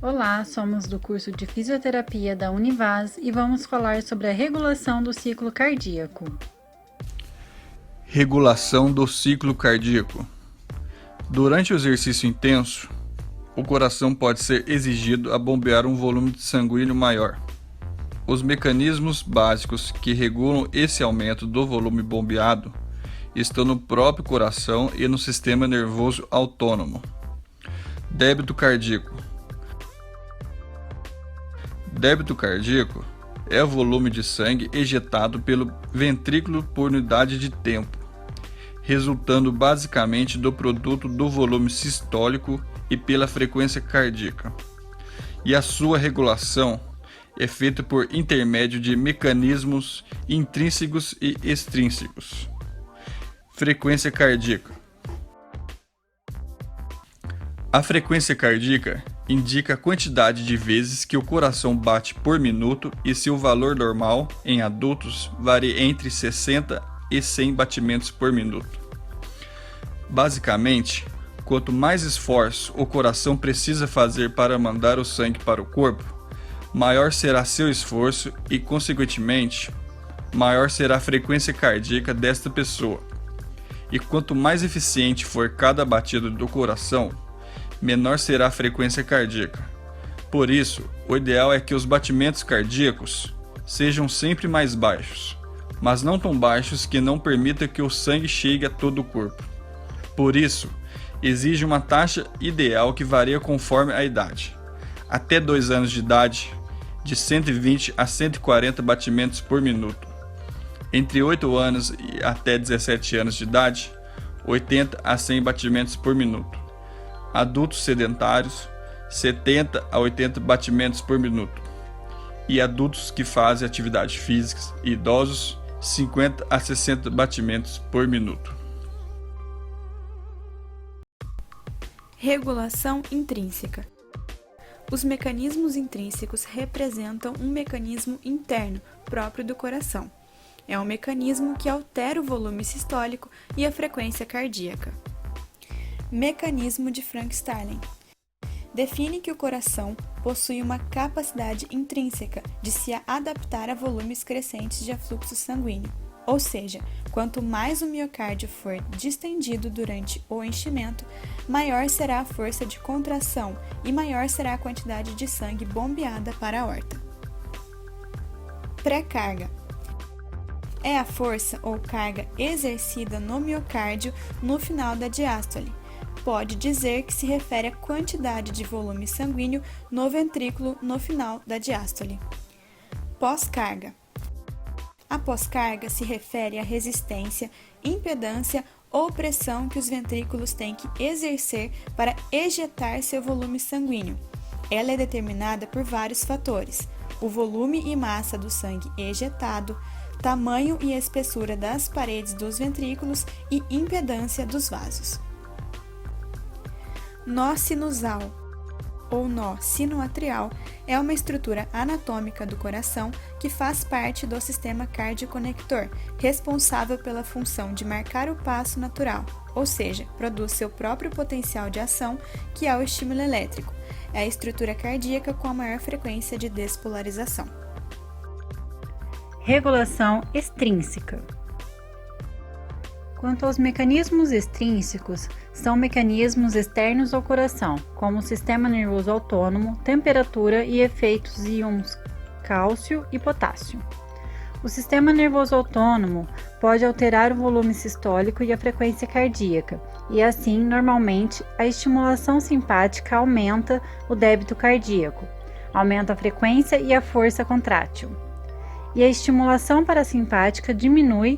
Olá, somos do curso de Fisioterapia da Univaz e vamos falar sobre a regulação do ciclo cardíaco. Regulação do ciclo cardíaco. Durante o exercício intenso, o coração pode ser exigido a bombear um volume sanguíneo maior. Os mecanismos básicos que regulam esse aumento do volume bombeado estão no próprio coração e no sistema nervoso autônomo. Débito cardíaco. Débito cardíaco é o volume de sangue ejetado pelo ventrículo por unidade de tempo, resultando basicamente do produto do volume sistólico e pela frequência cardíaca. E a sua regulação é feita por intermédio de mecanismos intrínsecos e extrínsecos. Frequência cardíaca. A frequência cardíaca indica a quantidade de vezes que o coração bate por minuto e seu valor normal, em adultos, varia entre 60 e 100 batimentos por minuto. Basicamente, quanto mais esforço o coração precisa fazer para mandar o sangue para o corpo, maior será seu esforço e, consequentemente, maior será a frequência cardíaca desta pessoa. E quanto mais eficiente for cada batida do coração, menor será a frequência cardíaca. Por isso, o ideal é que os batimentos cardíacos sejam sempre mais baixos, mas não tão baixos que não permita que o sangue chegue a todo o corpo. Por isso, exige uma taxa ideal que varia conforme a idade. Até 2 anos de idade, de 120 a 140 batimentos por minuto. Entre 8 anos e até 17 anos de idade, 80 a 100 batimentos por minuto. Adultos sedentários, 70 a 80 batimentos por minuto. E adultos que fazem atividade física e idosos, 50 a 60 batimentos por minuto. Regulação intrínseca. Os mecanismos intrínsecos representam um mecanismo interno próprio do coração. É um mecanismo que altera o volume sistólico e a frequência cardíaca. Mecanismo de Frank-Starling. Define que o coração possui uma capacidade intrínseca de se adaptar a volumes crescentes de afluxo sanguíneo, ou seja, quanto mais o miocárdio for distendido durante o enchimento, maior será a força de contração e maior será a quantidade de sangue bombeada para a aorta. Pré-carga. É a força ou carga exercida no miocárdio no final da diástole. Pode dizer que se refere à quantidade de volume sanguíneo no ventrículo no final da diástole. Pós-carga. A pós-carga se refere à resistência, impedância ou pressão que os ventrículos têm que exercer para ejetar seu volume sanguíneo. Ela é determinada por vários fatores: o volume e massa do sangue ejetado, tamanho e espessura das paredes dos ventrículos e impedância dos vasos. Nó sinusal ou nó sinoatrial é uma estrutura anatômica do coração que faz parte do sistema cardioconector, responsável pela função de marcar o passo natural, ou seja, produz seu próprio potencial de ação, que é o estímulo elétrico. É a estrutura cardíaca com a maior frequência de despolarização. Regulação extrínseca. Quanto aos mecanismos extrínsecos, são mecanismos externos ao coração, como o sistema nervoso autônomo, temperatura e efeitos íons cálcio e potássio. O sistema nervoso autônomo pode alterar o volume sistólico e a frequência cardíaca, e assim, normalmente, a estimulação simpática aumenta o débito cardíaco, aumenta a frequência e a força contrátil. E a estimulação parasimpática diminui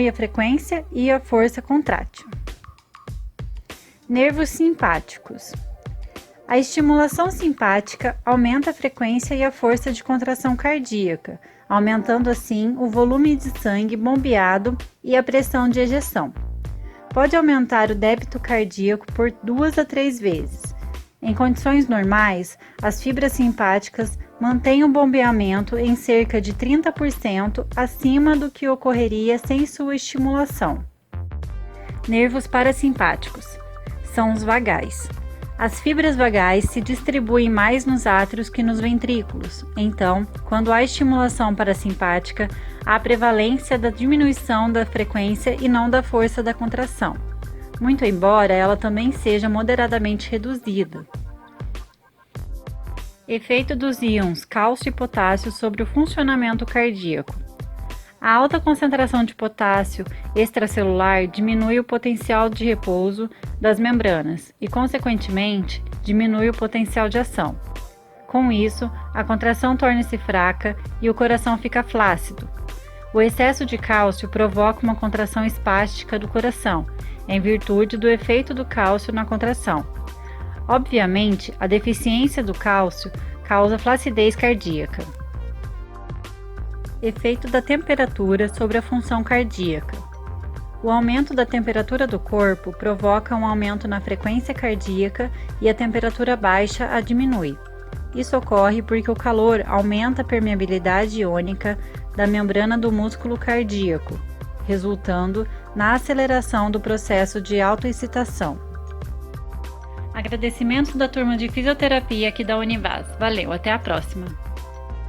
a frequência e a força contrátil. Nervos simpáticos. A estimulação simpática aumenta a frequência e a força de contração cardíaca, aumentando assim o volume de sangue bombeado e a pressão de ejeção. Pode aumentar o débito cardíaco por 2 a 3 vezes. Em condições normais, as fibras simpáticas mantêm o bombeamento em cerca de 30% acima do que ocorreria sem sua estimulação. Nervos parasimpáticos. São os vagais. As fibras vagais se distribuem mais nos átrios que nos ventrículos. Então, quando há estimulação parasimpática, há prevalência da diminuição da frequência e não da força da contração, muito embora ela também seja moderadamente reduzida. Efeito dos íons cálcio e potássio sobre o funcionamento cardíaco. A alta concentração de potássio extracelular diminui o potencial de repouso das membranas e, consequentemente, diminui o potencial de ação. Com isso, a contração torna-se fraca e o coração fica flácido. O excesso de cálcio provoca uma contração espástica do coração, em virtude do efeito do cálcio na contração. Obviamente, a deficiência do cálcio causa flacidez cardíaca. Efeito da temperatura sobre a função cardíaca. O aumento da temperatura do corpo provoca um aumento na frequência cardíaca e a temperatura baixa a diminui. Isso ocorre porque o calor aumenta a permeabilidade iônica da membrana do músculo cardíaco, resultando na aceleração do processo de autoexcitação. Agradecimentos da turma de fisioterapia aqui da Univas. Valeu, até a próxima!